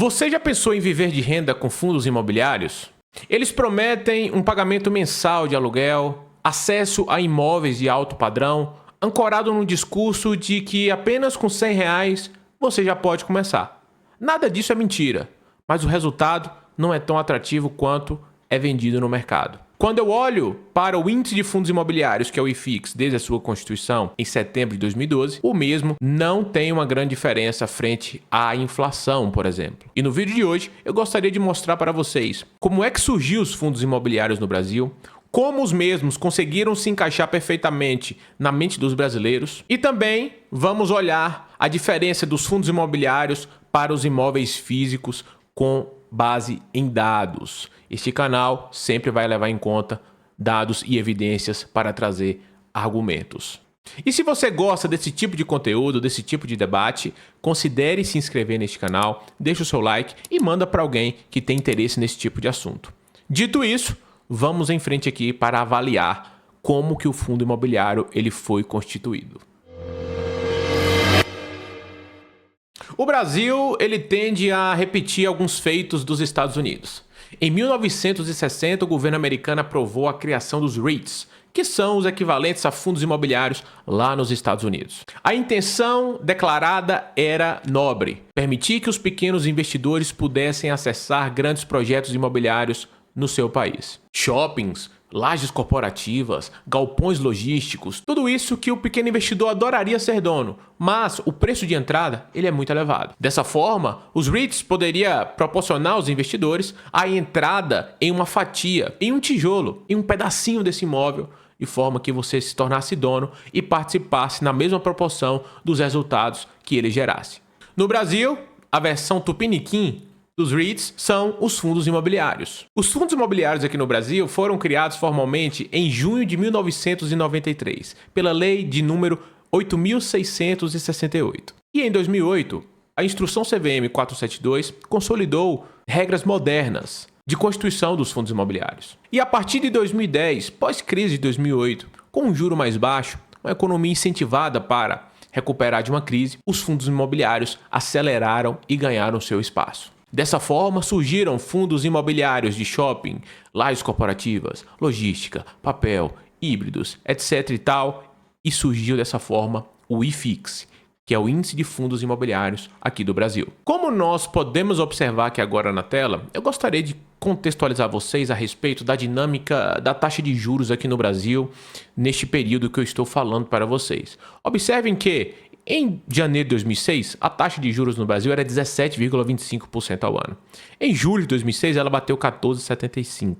Você já pensou em viver de renda com fundos imobiliários? Eles prometem um pagamento mensal de aluguel, acesso a imóveis de alto padrão, ancorado no discurso de que apenas com R$ 100 você já pode começar. Nada disso é mentira, mas o resultado não é tão atrativo quanto é vendido no mercado. Quando eu olho para o índice de fundos imobiliários, que é o IFIX, desde a sua constituição em setembro de 2012, o mesmo não tem uma grande diferença frente à inflação, por exemplo. E no vídeo de hoje, eu gostaria de mostrar para vocês como é que surgiu os fundos imobiliários no Brasil, como os mesmos conseguiram se encaixar perfeitamente na mente dos brasileiros e também vamos olhar a diferença dos fundos imobiliários para os imóveis físicos com base em dados. Este canal sempre vai levar em conta dados e evidências para trazer argumentos. E se você gosta desse tipo de conteúdo, desse tipo de debate, considere se inscrever neste canal, deixa o seu like e manda para alguém que tem interesse nesse tipo de assunto. Dito isso, vamos em frente aqui para avaliar como que o fundo imobiliário ele foi constituído. O Brasil ele tende a repetir alguns feitos dos Estados Unidos. Em 1960, o governo americano aprovou a criação dos REITs, que são os equivalentes a fundos imobiliários lá nos Estados Unidos. A intenção declarada era nobre: permitir que os pequenos investidores pudessem acessar grandes projetos imobiliários no seu país. Shoppings, lajes corporativas, galpões logísticos, tudo isso que o pequeno investidor adoraria ser dono, mas o preço de entrada ele é muito elevado. Dessa forma, os REITs poderiam proporcionar aos investidores a entrada em uma fatia, em um tijolo, em um pedacinho desse imóvel, de forma que você se tornasse dono e participasse na mesma proporção dos resultados que ele gerasse. No Brasil, a versão tupiniquim dos REITs são os fundos imobiliários. Os fundos imobiliários aqui no Brasil foram criados formalmente em junho de 1993, pela lei de número 8.668. E em 2008, a instrução CVM 472 consolidou regras modernas de constituição dos fundos imobiliários. E a partir de 2010, pós-crise de 2008, com um juro mais baixo, uma economia incentivada para recuperar de uma crise, os fundos imobiliários aceleraram e ganharam seu espaço. Dessa forma, surgiram fundos imobiliários de shopping, lajes corporativas, logística, papel, híbridos, etc. e tal, e surgiu dessa forma o IFIX, que é o Índice de Fundos Imobiliários aqui do Brasil. Como nós podemos observar aqui agora na tela, eu gostaria de contextualizar vocês a respeito da dinâmica da taxa de juros aqui no Brasil, neste período que eu estou falando para vocês. Observem que em janeiro de 2006, a taxa de juros no Brasil era 17,25% ao ano. Em julho de 2006, ela bateu 14,75%.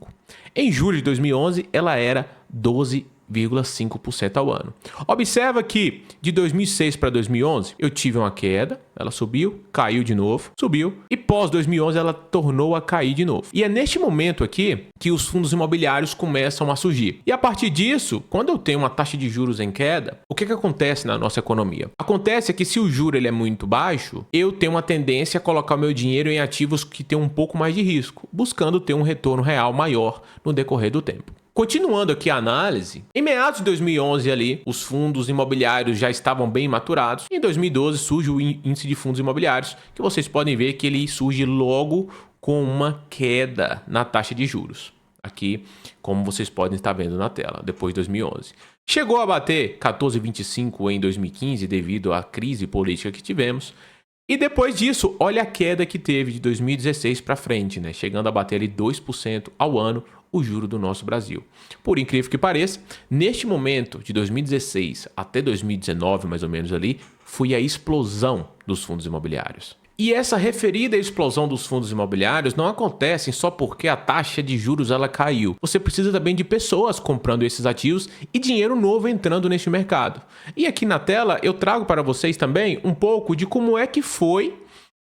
Em julho de 2011, ela era 12,5% ao ano. Observa que de 2006 para 2011, eu tive uma queda, ela subiu, caiu de novo, subiu, e pós 2011 ela tornou a cair de novo. E é neste momento aqui que os fundos imobiliários começam a surgir. E a partir disso, quando eu tenho uma taxa de juros em queda, o que acontece na nossa economia? Acontece que se o juro ele é muito baixo, eu tenho uma tendência a colocar o meu dinheiro em ativos que têm um pouco mais de risco, buscando ter um retorno real maior no decorrer do tempo. Continuando aqui a análise, em meados de 2011 ali, os fundos imobiliários já estavam bem maturados. Em 2012 surge o índice de fundos imobiliários, que vocês podem ver que ele surge logo com uma queda na taxa de juros. Aqui, como vocês podem estar vendo na tela, depois de 2011. Chegou a bater 14,25 em 2015 devido à crise política que tivemos. E depois disso, olha a queda que teve de 2016 para frente, né? Chegando a bater ali 2% ao ano o juro do nosso Brasil. Por incrível que pareça, neste momento de 2016 até 2019, mais ou menos ali, foi a explosão dos fundos imobiliários. E essa referida explosão dos fundos imobiliários não acontece só porque a taxa de juros ela caiu. Você precisa também de pessoas comprando esses ativos e dinheiro novo entrando neste mercado. E aqui na tela eu trago para vocês também um pouco de como é que foi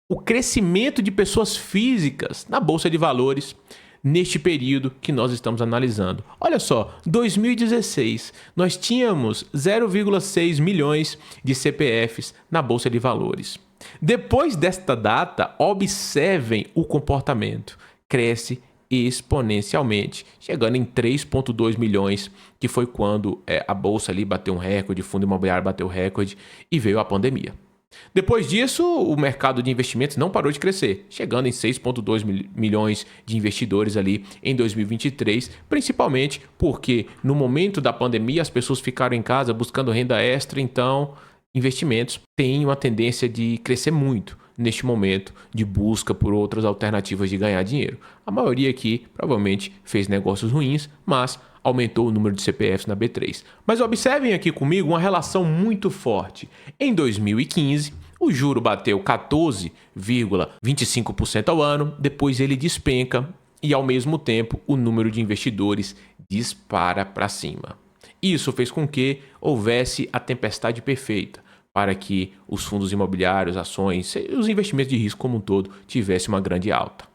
o crescimento de pessoas físicas na Bolsa de Valores neste período que nós estamos analisando. Olha só, 2016, nós tínhamos 0,6 milhões de CPFs na Bolsa de Valores. Depois desta data, observem o comportamento. Cresce exponencialmente, chegando em 3,2 milhões, que foi quando a Bolsa ali bateu um recorde, o fundo imobiliário bateu recorde e veio a pandemia. Depois disso, o mercado de investimentos não parou de crescer, chegando em 6,2 milhões de investidores ali em 2023, principalmente porque no momento da pandemia as pessoas ficaram em casa buscando renda extra, então investimentos têm uma tendência de crescer muito neste momento de busca por outras alternativas de ganhar dinheiro. A maioria aqui provavelmente fez negócios ruins, mas aumentou o número de CPFs na B3. Mas observem aqui comigo uma relação muito forte. Em 2015, o juro bateu 14,25% ao ano, depois ele despenca e, ao mesmo tempo, o número de investidores dispara para cima. Isso fez com que houvesse a tempestade perfeita para que os fundos imobiliários, ações e os investimentos de risco como um todo tivessem uma grande alta.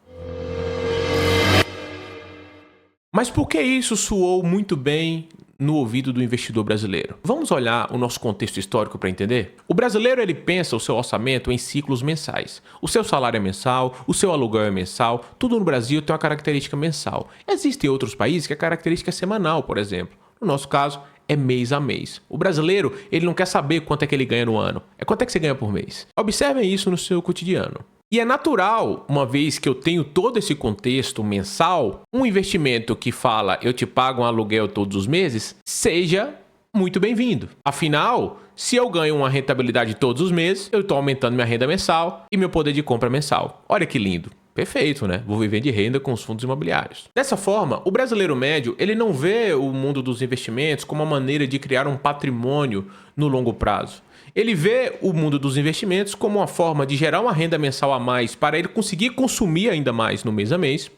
Mas por que isso soou muito bem no ouvido do investidor brasileiro? Vamos olhar o nosso contexto histórico para entender? O brasileiro ele pensa o seu orçamento em ciclos mensais. O seu salário é mensal, o seu aluguel é mensal, tudo no Brasil tem uma característica mensal. Existem outros países que a característica é semanal, por exemplo. No nosso caso, é mês a mês. O brasileiro ele não quer saber quanto é que ele ganha no ano, é quanto é que você ganha por mês. Observem isso no seu cotidiano. E é natural, uma vez que eu tenho todo esse contexto mensal, um investimento que fala eu te pago um aluguel todos os meses, seja muito bem-vindo. Afinal, se eu ganho uma rentabilidade todos os meses, eu estou aumentando minha renda mensal e meu poder de compra mensal. Olha que lindo. Perfeito, né? Vou viver de renda com os fundos imobiliários. Dessa forma, o brasileiro médio ele não vê o mundo dos investimentos como uma maneira de criar um patrimônio no longo prazo. Ele vê o mundo dos investimentos como uma forma de gerar uma renda mensal a mais para ele conseguir consumir ainda mais no mês a mês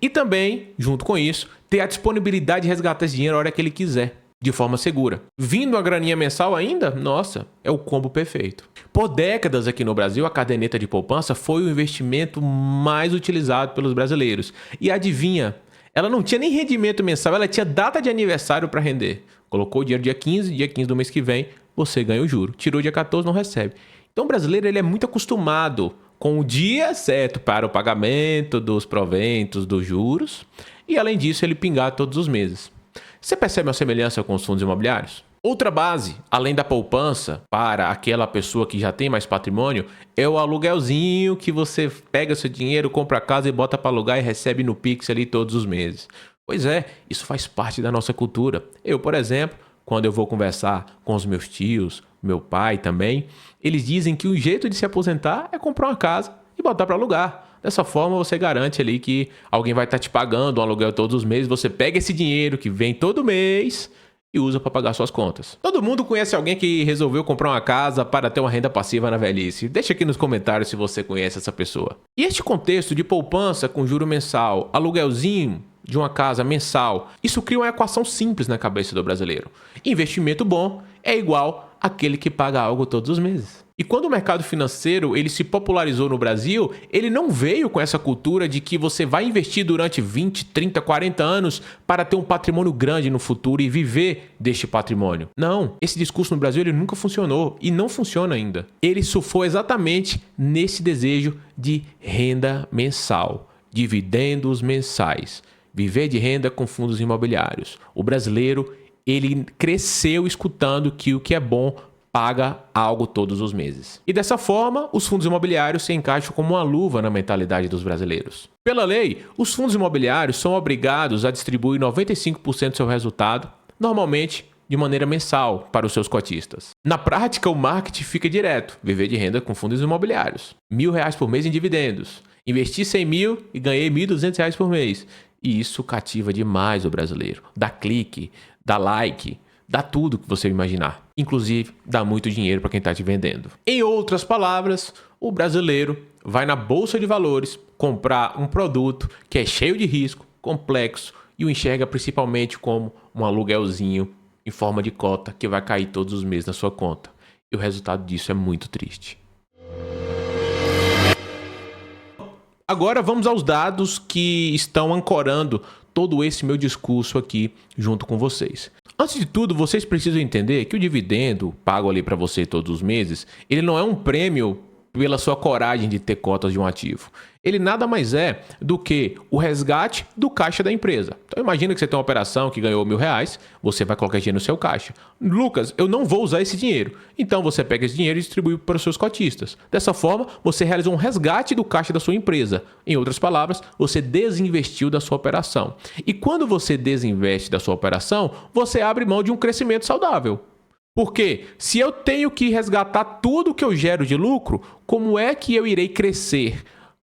e também, junto com isso, ter a disponibilidade de resgatar esse dinheiro a hora que ele quiser, de forma segura. Vindo a graninha mensal ainda, nossa, é o combo perfeito. Por décadas aqui no Brasil, a caderneta de poupança foi o investimento mais utilizado pelos brasileiros. E adivinha, ela não tinha nem rendimento mensal, ela tinha data de aniversário para render. Colocou o dinheiro dia 15 do mês que vem, você ganha o juro. Tirou dia 14, não recebe. Então o brasileiro ele é muito acostumado com o dia certo para o pagamento dos proventos, dos juros. E além disso, ele pingar todos os meses. Você percebe uma semelhança com os fundos imobiliários? Outra base, além da poupança, para aquela pessoa que já tem mais patrimônio, é o aluguelzinho que você pega seu dinheiro, compra a casa e bota para alugar e recebe no Pix ali todos os meses. Pois é, isso faz parte da nossa cultura. Eu, por exemplo, quando eu vou conversar com os meus tios, meu pai também, eles dizem que o jeito de se aposentar é comprar uma casa e botar para alugar. Dessa forma, você garante ali que alguém vai estar te pagando um aluguel todos os meses. Você pega esse dinheiro que vem todo mês e usa para pagar suas contas. Todo mundo conhece alguém que resolveu comprar uma casa para ter uma renda passiva na velhice. Deixa aqui nos comentários se você conhece essa pessoa. E este contexto de poupança com juro mensal, aluguelzinho de uma casa mensal, isso cria uma equação simples na cabeça do brasileiro. Investimento bom é igual àquele que paga algo todos os meses. E quando o mercado financeiro ele se popularizou no Brasil, ele não veio com essa cultura de que você vai investir durante 20, 30, 40 anos para ter um patrimônio grande no futuro e viver deste patrimônio. Não, esse discurso no Brasil ele nunca funcionou e não funciona ainda. Ele surfou exatamente nesse desejo de renda mensal, dividendos mensais, viver de renda com fundos imobiliários. O brasileiro ele cresceu escutando que o que é bom paga algo todos os meses. E dessa forma, os fundos imobiliários se encaixam como uma luva na mentalidade dos brasileiros. Pela lei, os fundos imobiliários são obrigados a distribuir 95% do seu resultado, normalmente de maneira mensal, para os seus cotistas. Na prática, o marketing fica direto: viver de renda com fundos imobiliários. R$1.000 por mês em dividendos. Investi 100 mil e ganhei R$1.200 por mês. E isso cativa demais o brasileiro. Dá clique, dá like, dá tudo que você imaginar. Inclusive, dá muito dinheiro para quem está te vendendo. Em outras palavras, o brasileiro vai na bolsa de valores comprar um produto que é cheio de risco, complexo e o enxerga principalmente como um aluguelzinho em forma de cota que vai cair todos os meses na sua conta. E o resultado disso é muito triste. Agora vamos aos dados que estão ancorando todo esse meu discurso aqui junto com vocês. Antes de tudo, vocês precisam entender que o dividendo pago ali para você todos os meses, ele não é um prêmio pela sua coragem de ter cotas de um ativo. Ele nada mais é do que o resgate do caixa da empresa. Então imagina que você tem uma operação que ganhou R$1.000, você vai colocar dinheiro no seu caixa. Lucas, eu não vou usar esse dinheiro. Então você pega esse dinheiro e distribui para os seus cotistas. Dessa forma, você realizou um resgate do caixa da sua empresa. Em outras palavras, você desinvestiu da sua operação. E quando você desinveste da sua operação, você abre mão de um crescimento saudável. Porque se eu tenho que resgatar tudo que eu gero de lucro, como é que eu irei crescer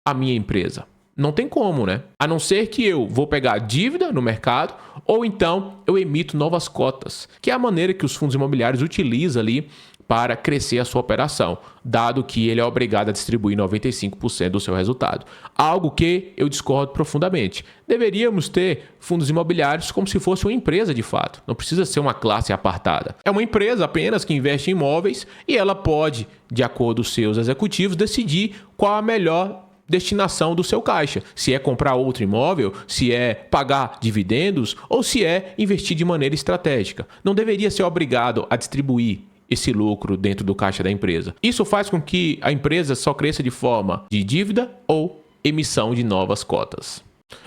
a minha empresa? Não tem como, né? A não ser que eu vou pegar dívida no mercado ou então eu emito novas cotas, que é a maneira que os fundos imobiliários utilizam ali para crescer a sua operação, dado que ele é obrigado a distribuir 95% do seu resultado. Algo que eu discordo profundamente. Deveríamos ter fundos imobiliários como se fosse uma empresa de fato. Não precisa ser uma classe apartada. É uma empresa apenas que investe em imóveis e ela pode, de acordo com os seus executivos, decidir qual a melhor destinação do seu caixa. Se é comprar outro imóvel, se é pagar dividendos ou se é investir de maneira estratégica. Não deveria ser obrigado a distribuir esse lucro dentro do caixa da empresa. Isso faz com que a empresa só cresça de forma de dívida ou emissão de novas cotas.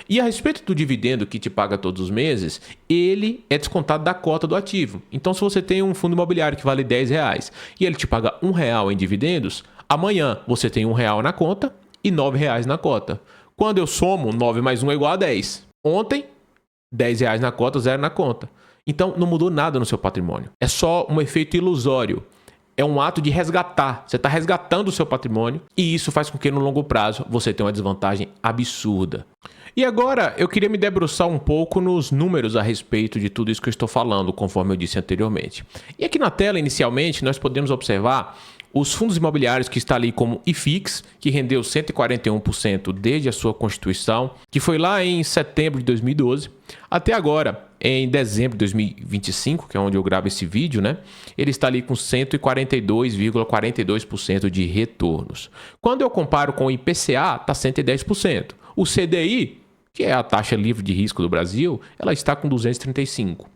E a respeito do dividendo que te paga todos os meses, ele é descontado da cota do ativo. Então, se você tem um fundo imobiliário que vale R$10 e ele te paga R$1 em dividendos, amanhã você tem R$1 na conta e R$9 na cota. Quando eu somo, 9 mais 1 é igual a 10. Ontem, R$10 na cota, 0 na conta. Então, não mudou nada no seu patrimônio. É só um efeito ilusório. É um ato de resgatar. Você está resgatando o seu patrimônio e isso faz com que no longo prazo você tenha uma desvantagem absurda. E agora eu queria me debruçar um pouco nos números a respeito de tudo isso que eu estou falando, conforme eu disse anteriormente. E aqui na tela, inicialmente, nós podemos observar os fundos imobiliários que está ali como IFIX, que rendeu 141% desde a sua constituição, que foi lá em setembro de 2012, até agora, em dezembro de 2025, que é onde eu gravo esse vídeo, né? Ele está ali com 142,42% de retornos. Quando eu comparo com o IPCA, está 110%. O CDI, que é a taxa livre de risco do Brasil, ela está com 235%.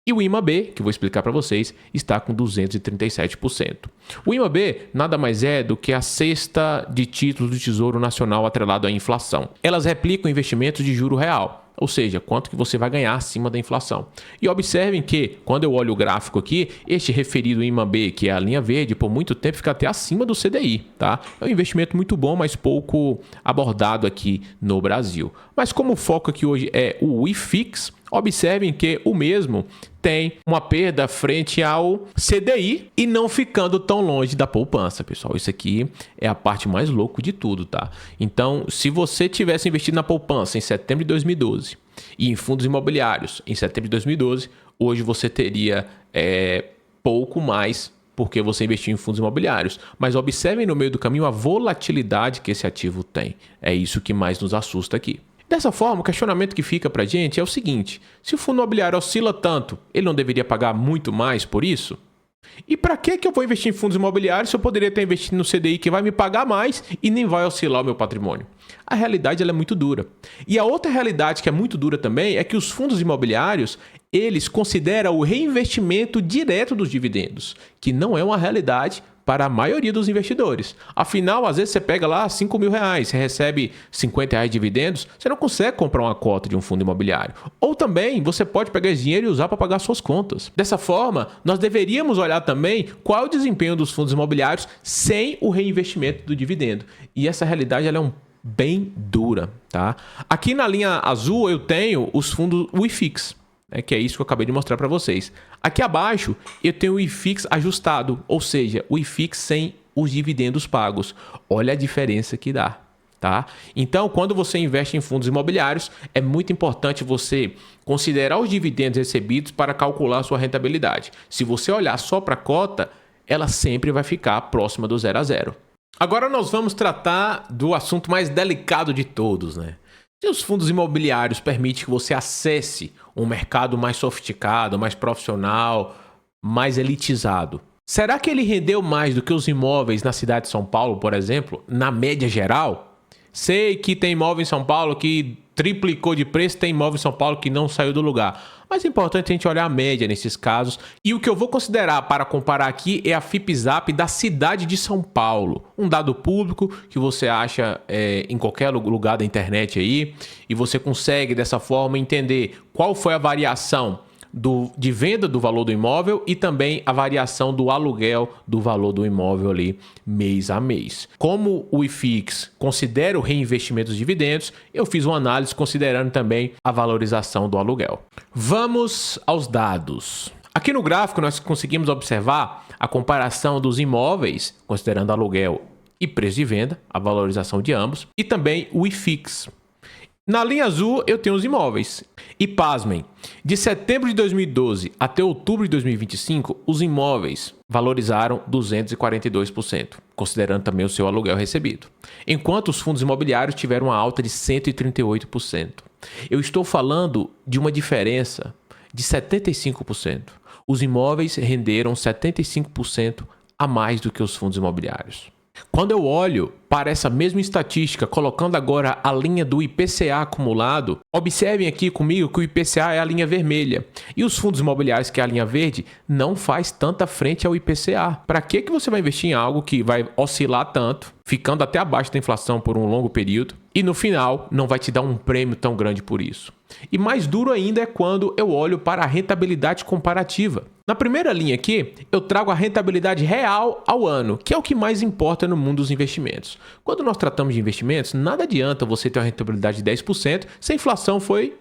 E o IMAB, que eu vou explicar para vocês, está com 237%. O IMAB nada mais é do que a cesta de títulos do Tesouro Nacional atrelado à inflação. Elas replicam investimentos de juro real, ou seja, quanto que você vai ganhar acima da inflação. E observem que, quando eu olho o gráfico aqui, este referido IMAB, que é a linha verde, por muito tempo fica até acima do CDI, tá? É um investimento muito bom, mas pouco abordado aqui no Brasil. Mas como o foco aqui hoje é o IFIX, observem que o mesmo tem uma perda frente ao CDI e não ficando tão longe da poupança, pessoal. Isso aqui é a parte mais louca de tudo, tá? Então, se você tivesse investido na poupança em setembro de 2012 e em fundos imobiliários em setembro de 2012, hoje você teria pouco mais porque você investiu em fundos imobiliários. Mas observem no meio do caminho a volatilidade que esse ativo tem. É isso que mais nos assusta aqui. Dessa forma, o questionamento que fica para a gente é o seguinte: se o fundo imobiliário oscila tanto, ele não deveria pagar muito mais por isso? E para que eu vou investir em fundos imobiliários se eu poderia estar investindo no CDI que vai me pagar mais e nem vai oscilar o meu patrimônio? A realidade ela é muito dura. E a outra realidade que é muito dura também é que os fundos imobiliários, eles consideram o reinvestimento direto dos dividendos, que não é uma realidade para a maioria dos investidores. Afinal, às vezes você pega lá R$5.000, você recebe R$50 de dividendos, você não consegue comprar uma cota de um fundo imobiliário. Ou também, você pode pegar esse dinheiro e usar para pagar suas contas. Dessa forma, nós deveríamos olhar também qual é o desempenho dos fundos imobiliários sem o reinvestimento do dividendo. E essa realidade ela é bem dura, tá? Aqui na linha azul eu tenho os fundos IFIX. Que é isso que eu acabei de mostrar para vocês. Aqui abaixo eu tenho o IFIX ajustado, ou seja, o IFIX sem os dividendos pagos. Olha a diferença que dá, tá? Então, quando você investe em fundos imobiliários, é muito importante você considerar os dividendos recebidos para calcular a sua rentabilidade. Se você olhar só para a cota, ela sempre vai ficar próxima do 0 a 0. Agora nós vamos tratar do assunto mais delicado de todos, né? Se os fundos imobiliários permitem que você acesse um mercado mais sofisticado, mais profissional, mais elitizado, será que ele rendeu mais do que os imóveis na cidade de São Paulo, por exemplo, na média geral? Sei que tem imóvel em São Paulo que triplicou de preço, tem imóvel em São Paulo que não saiu do lugar. Mas é importante a gente olhar a média nesses casos. E o que eu vou considerar para comparar aqui é a FIPZAP da cidade de São Paulo. Um dado público que você acha em qualquer lugar da internet aí. E você consegue, dessa forma, entender qual foi a variação de venda do valor do imóvel e também a variação do aluguel do valor do imóvel ali mês a mês. Como o IFIX considera o reinvestimento dos dividendos, eu fiz uma análise considerando também a valorização do aluguel. Vamos aos dados. Aqui no gráfico nós conseguimos observar a comparação dos imóveis, considerando aluguel e preço de venda, a valorização de ambos, e também o IFIX. Na linha azul eu tenho os imóveis. E pasmem, de setembro de 2012 até outubro de 2025, os imóveis valorizaram 242%, considerando também o seu aluguel recebido. Enquanto os fundos imobiliários tiveram uma alta de 138%. Eu estou falando de uma diferença de 75%. Os imóveis renderam 75% a mais do que os fundos imobiliários. Quando eu olho para essa mesma estatística, colocando agora a linha do IPCA acumulado, observem aqui comigo que o IPCA é a linha vermelha e os fundos imobiliários, que é a linha verde, não faz tanta frente ao IPCA. Para que você vai investir em algo que vai oscilar tanto, ficando até abaixo da inflação por um longo período, e no final não vai te dar um prêmio tão grande por isso? E mais duro ainda é quando eu olho para a rentabilidade comparativa. Na primeira linha aqui, eu trago a rentabilidade real ao ano, que é o que mais importa no mundo dos investimentos. Quando nós tratamos de investimentos, nada adianta você ter uma rentabilidade de 10% se a inflação foi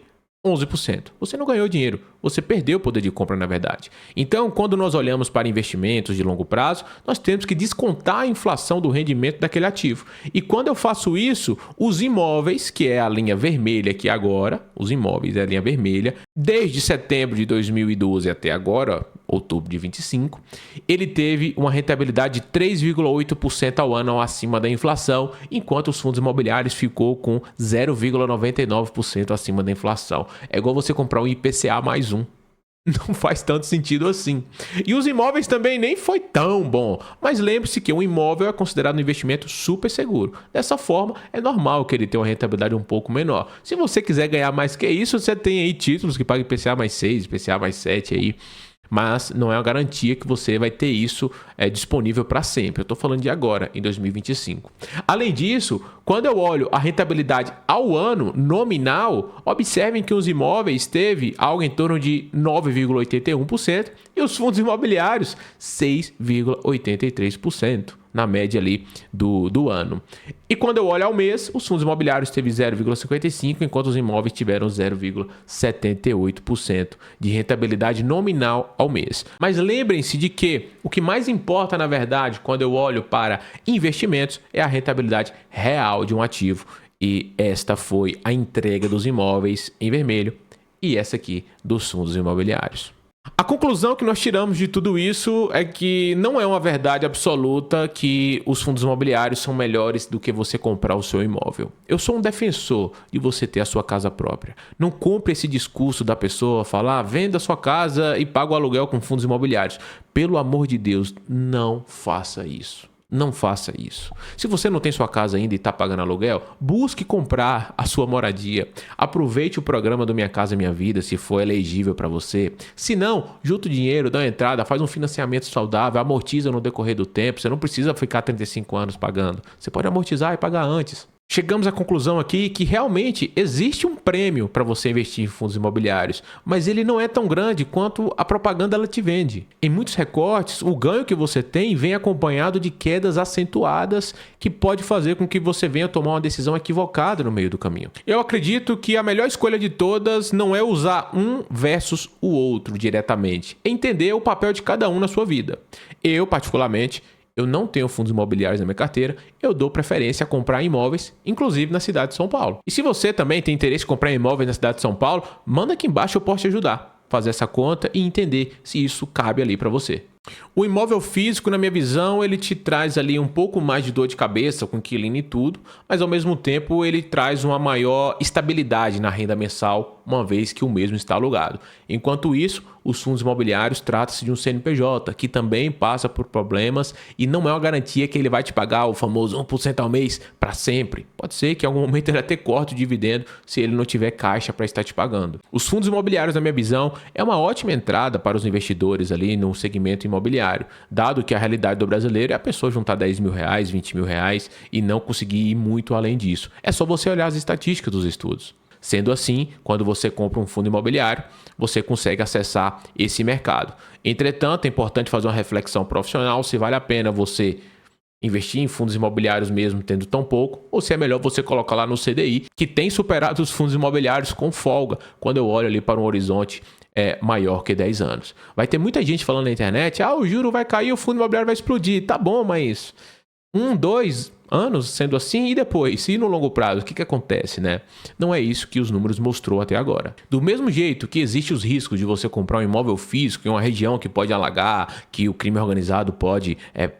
11%. Você não ganhou dinheiro, você perdeu o poder de compra, na verdade. Então, quando nós olhamos para investimentos de longo prazo, nós temos que descontar a inflação do rendimento daquele ativo. E quando eu faço isso, os imóveis, que é a linha vermelha aqui agora, os imóveis é a linha vermelha, desde setembro de 2012 até agora, outubro de 25, ele teve uma rentabilidade de 3,8% ao ano acima da inflação, enquanto os fundos imobiliários ficou com 0,99% acima da inflação. É igual você comprar um IPCA mais um. Não faz tanto sentido assim. E os imóveis também nem foi tão bom. Mas lembre-se que um imóvel é considerado um investimento super seguro. Dessa forma, é normal que ele tenha uma rentabilidade um pouco menor. Se você quiser ganhar mais que isso, você tem aí títulos que pagam IPCA mais 6, IPCA mais 7 aí. Mas não é uma garantia que você vai ter isso disponível para sempre. Eu estou falando de agora, em 2025. Além disso, quando eu olho a rentabilidade ao ano nominal, observem que os imóveis teve algo em torno de 9,81% e os fundos imobiliários 6,83%. Na média ali do ano. E quando eu olho ao mês, os fundos imobiliários teve 0,55%, enquanto os imóveis tiveram 0,78% de rentabilidade nominal ao mês. Mas lembrem-se de que o que mais importa, na verdade, quando eu olho para investimentos, é a rentabilidade real de um ativo. E esta foi a entrega dos imóveis em vermelho e essa aqui dos fundos imobiliários. A conclusão que nós tiramos de tudo isso é que não é uma verdade absoluta que os fundos imobiliários são melhores do que você comprar o seu imóvel. Eu sou um defensor de você ter a sua casa própria. Não compre esse discurso da pessoa falar, venda a sua casa e paga o aluguel com fundos imobiliários. Pelo amor de Deus, não faça isso. Não faça isso. Se você não tem sua casa ainda e está pagando aluguel, busque comprar a sua moradia. Aproveite o programa do Minha Casa Minha Vida, se for elegível para você. Se não, junta o dinheiro, dá uma entrada, faz um financiamento saudável, amortiza no decorrer do tempo. Você não precisa ficar 35 anos pagando. Você pode amortizar e pagar antes. Chegamos à conclusão aqui que realmente existe um prêmio para você investir em fundos imobiliários, mas ele não é tão grande quanto a propaganda ela te vende. Em muitos recortes, o ganho que você tem vem acompanhado de quedas acentuadas que pode fazer com que você venha tomar uma decisão equivocada no meio do caminho. Eu acredito que a melhor escolha de todas não é usar um versus o outro diretamente, é entender o papel de cada um na sua vida. Eu, particularmente, eu não tenho fundos imobiliários na minha carteira, eu dou preferência a comprar imóveis, inclusive na cidade de São Paulo. E se você também tem interesse em comprar imóveis na cidade de São Paulo, manda aqui embaixo, eu posso te ajudar a fazer essa conta e entender se isso cabe ali para você. O imóvel físico, na minha visão, ele te traz ali um pouco mais de dor de cabeça com inquilino e tudo, mas ao mesmo tempo ele traz uma maior estabilidade na renda mensal uma vez que o mesmo está alugado. Enquanto isso, os fundos imobiliários trata-se de um CNPJ, que também passa por problemas e não é uma garantia que ele vai te pagar o famoso 1% ao mês para sempre. Pode ser que em algum momento ele até corte o dividendo se ele não tiver caixa para estar te pagando. Os fundos imobiliários, na minha visão, é uma ótima entrada para os investidores ali no segmento imobiliário, dado que a realidade do brasileiro é a pessoa juntar 10 mil reais, 20 mil reais e não conseguir ir muito além disso. É só você olhar as estatísticas dos estudos. Sendo assim, quando você compra um fundo imobiliário, você consegue acessar esse mercado. Entretanto, é importante fazer uma reflexão profissional se vale a pena você investir em fundos imobiliários mesmo tendo tão pouco, ou se é melhor você colocar lá no CDI, que tem superado os fundos imobiliários com folga, quando eu olho ali para um horizonte maior que 10 anos. Vai ter muita gente falando na internet, o juro vai cair, o fundo imobiliário vai explodir. Tá bom, mas 1, 2 anos sendo assim, e depois, e no longo prazo, o que acontece, né? Não é isso que os números mostrou até agora. Do mesmo jeito que existe os riscos de você comprar um imóvel físico em uma região que pode alagar, que o crime organizado pode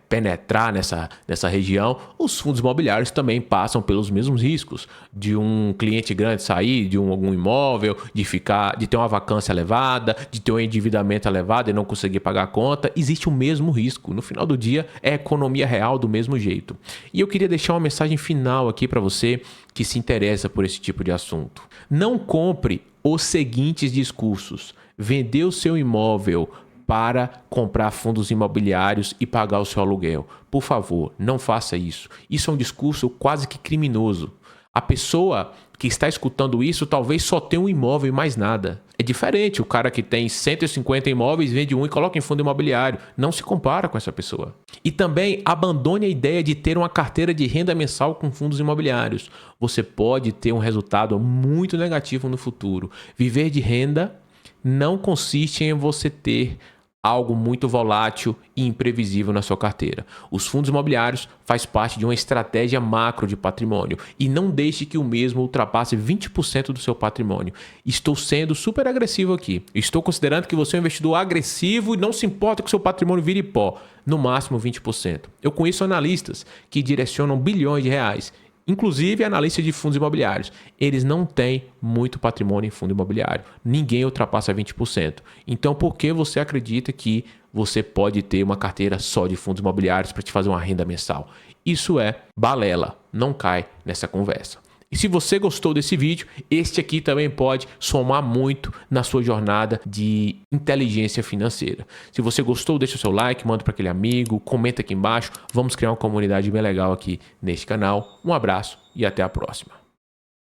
penetrar nessa região, os fundos imobiliários também passam pelos mesmos riscos de um cliente grande sair de algum imóvel, de ter uma vacância elevada, de ter um endividamento elevado e não conseguir pagar a conta. Existe o mesmo risco. No final do dia, é economia real do mesmo jeito. E eu queria deixar uma mensagem final aqui para você que se interessa por esse tipo de assunto. Não compre os seguintes discursos: vender o seu imóvel para comprar fundos imobiliários e pagar o seu aluguel. Por favor, não faça isso. Isso é um discurso quase que criminoso. A pessoa que está escutando isso talvez só tenha um imóvel e mais nada. É diferente o cara que tem 150 imóveis, vende um e coloca em fundo imobiliário. Não se compara com essa pessoa. E também abandone a ideia de ter uma carteira de renda mensal com fundos imobiliários. Você pode ter um resultado muito negativo no futuro. Viver de renda não consiste em você ter algo muito volátil e imprevisível na sua carteira. Os fundos imobiliários faz parte de uma estratégia macro de patrimônio e não deixe que o mesmo ultrapasse 20% do seu patrimônio. Estou sendo super agressivo aqui. Estou considerando que você é um investidor agressivo e não se importa que o seu patrimônio vire pó. No máximo 20%. Eu conheço analistas que direcionam bilhões de reais, inclusive analistas de fundos imobiliários. Eles não têm muito patrimônio em fundo imobiliário. Ninguém ultrapassa 20%. Então, por que você acredita que você pode ter uma carteira só de fundos imobiliários para te fazer uma renda mensal? Isso é balela. Não cai nessa conversa. E se você gostou desse vídeo, este aqui também pode somar muito na sua jornada de inteligência financeira. Se você gostou, deixa o seu like, manda para aquele amigo, comenta aqui embaixo. Vamos criar uma comunidade bem legal aqui neste canal. Um abraço e até a próxima.